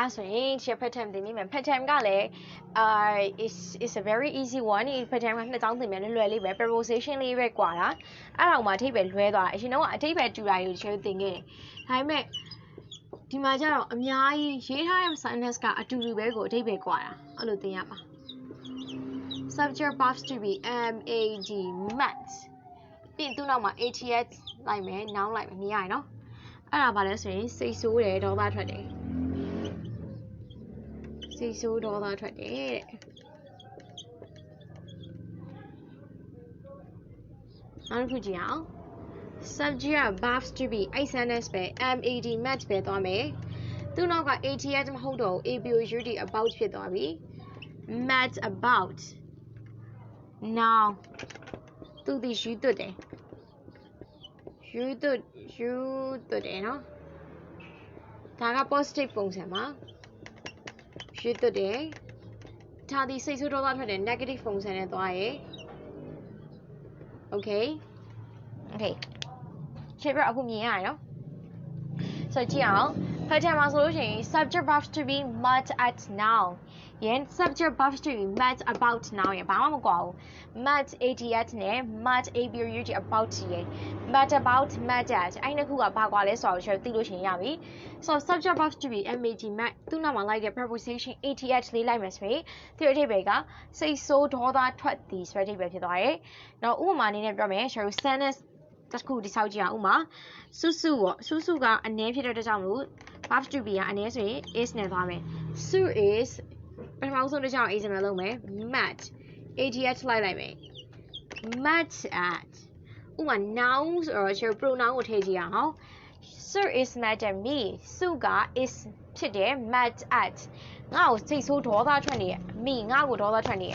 Actually, share pattern the name pattern gale is a very easy one. If pattern na chang the men really be preposition li be kwa la. Ara ma thai be lwe twa la. You know what? Thai be tu la yu show thing ge. Hai me ဒီမှာကျတော့အများကြီးရေးထားတဲ့ sentence ကအတူတူပဲကိုအဓိပ္ပာယ်ကွာတာအဲ့လိုသင်ရမှာ subject verbs to be mad mad ပြီးသူ့နောက်မှာ ats လိုက်မယ် noun လိုက်မယ်မြင်ရရင်နော်အဲ့ဒါဘာလဲဆိုရင်စိတ်ဆိုးတယ်ဒေါသထွက်တယ်စိတ်ဆိုးဒေါသထွက်တယ်တဲ့နောက်တစ်ခုကြည့်အောင်subject verbs to be အဲ့ sentence ပဲ mad mad ပဲသွားမယ်သူ့နောက်က ats မဟုတ်တော့ abou about ဖြစ်သွားပြီ mad about now သူဒီယူသွတ်တယ်နော်ဒါက positive ပုံစံမှာယူသွတ်တယ်ဒါဒီစိတ်ဆိုးဒေါသထွက်တယ် negative ပုံစံနဲ့သွားရယ် okay ရှင်းပြအခုမြင်ရရနော်ဆိုကြည့်အောင် pattern မှာဆိုလို့ရှိရင် subject verbs to be mad at now ရင် subject verbs to be mad about now ရင်ဘာမှမကွာဘူး mad at နဲ့ mad about ရင် mad about mad at အဲ့နှစ်ခုကဘာကွာလဲဆိုတော့ကျွန်တော်သိလို့ရှိရင်ရပြီ so subject verbs to be mad သူ့နောက်မှာလိုက်တဲ့ preposition at လေးလိုက်မယ်ဆိုရင်ဒီအဓိပ္ပာယ်ကစိတ်ဆိုးဒေါသထွက်သည်ဆိုတဲ့အဓိပ္ပာယ်ဖြစ်သွားတယ်နောက်ဥပမာအနေနဲ့ပြောမယ်ကျွန်တော် sentence တစ်ခုဒီဆောက်ကြည့်အောင်ဥမာစုကအနေဖြစ်တဲ့အတွက်ကြောင့်မလို့ verbs to be ကအနေဆိုရင် is နဲ့သွားမယ် Su is ပထမဆုံးတစ်ကြောင် is နဲ့လုပ်မယ် mad at လိုက်မယ် mad at ဥပမာ noun ဆိုတော့ကျွန်တော် pronoun ကိုထည့်ကြည့်အောင် Su is mad at me စုက is ဖြစ်တယ် mad at ငါ့ကိုစိတ်ဆိုးဒေါသထွက်နေရ me ငါ့ကိုဒေါသထွက်နေရ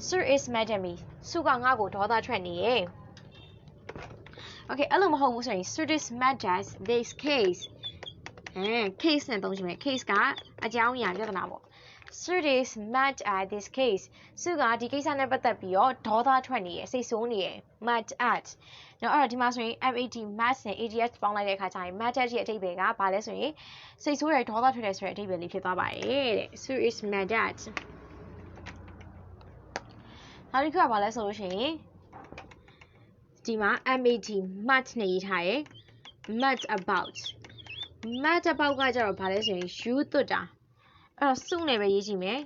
Su is mad at me စုကငါ့ကိုဒေါသထွက်နေရOkay အဲ့လိုမဟုတ်ဘူးဆိုရင် Sir is mad at this case case နဲ့သုံးချင်မယ် case ကအကြောင်းအရာပြဿနာပေါ့ Sir is mad at this case စုကဒီကိစ္စနဲ့ပတ်သက်ပြီးတော့ဒေါသထွက်နေရစိတ်ဆိုးနေရ mad at နော်အဲ့တော့ဒီမှာဆိုရင် mad နဲ့ ads ပေါင်းလိုက်တဲ့အခါကျရင် mad at ရဲ့အဓိပ္ပာယ်ကဘာလဲဆိုရင်စိတ်ဆိုးရဒေါသထွက်တယ်ဆိုတဲ့အဓိပ္ပာယ်လေးဖြစ်သွားပါတယ်တဲ့ Sir is mad at နောက်တစ်ခုကဘာလဲဆိုလို့ရှိရင်ဒီမှာ mad နဲ့ရေးထားရယ် mad about ကကြတော့ဘာလဲဆိုရင်ယူသွတ်တာအဲ့တော့စုနဲ့ပဲရေးကြည့်မယ်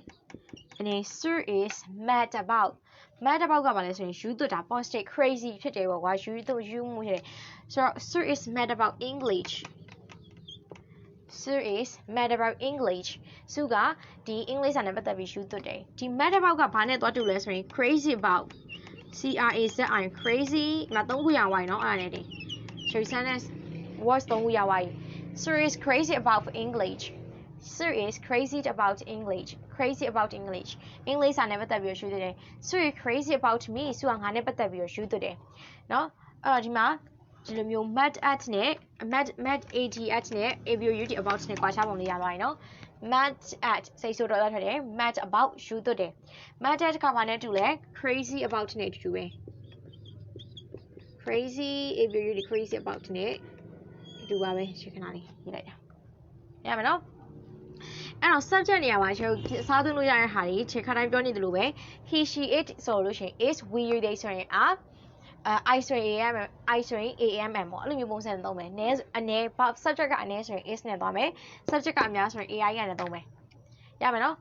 အနေ Sir is mad about ကဘာလဲဆိုရင်ယူသွတ်တာ positive crazy ဖြစ်တယ်ပေါ့ကွာယူမှုဖြစ်တယ်ဆိုတော့ Sir is mad about English စုကဒီ English စာနဲ့ပတ်သက်ပြီးယူသွတ်တယ်ဒီ mad about ကဘာနဲ့သွားတူလဲဆိုရင် crazy about CRAZI crazy မှာ3ခုရဝိုင်းเนาะအဲ့ဒါနဲ့ဒီ so sentence words 3ခုရဝိုင်း Sir is crazy about English Sir is crazy about English English စာနဲ့ပတ်သက်ပြီးရှုသွတ်တယ် Sir is crazy about me ဆိုတာငါနဲ့ပတ်သက်ပြီးရှုသွတ်တယ်เนาะအဲ့တော့ဒီမှာဒီလိုမျိုး mad at နဲ့ mad at နဲ့ abou about နဲ့ကွာခြားပုံလေးရသွားပြီเนาะmad at စိတ်ဆိုးဒေါသထွက်တယ် mad about ယူသွတ်တယ် mad at ကဘာနဲ့တူလဲ crazy about နဲ့တူပဲ crazy abou crazy about နဲ့တူပါပဲရှင်းခဏလေးရေးလိုက်တာရမယ်နော်အဲ့တော့ subject နေရာမှာကျွန်တော်စားသွင်းလို့ရတဲ့ဟာတွေချိန်ခါတိုင်းပြောနေသလိုပဲ he she it ဆိုလို့ရှိရင် is we you they ဆိုရင် I ဆိုရင် am ပေါ့အဲ့လိုမျိုးပုံစံနဲ့သုံးမယ်အနေ subject ကအနေဆိုရင် is နဲ့သွားမယ် subject ကအများဆိုရင် ai နဲ့သုံးမယ်ရမယ်နော်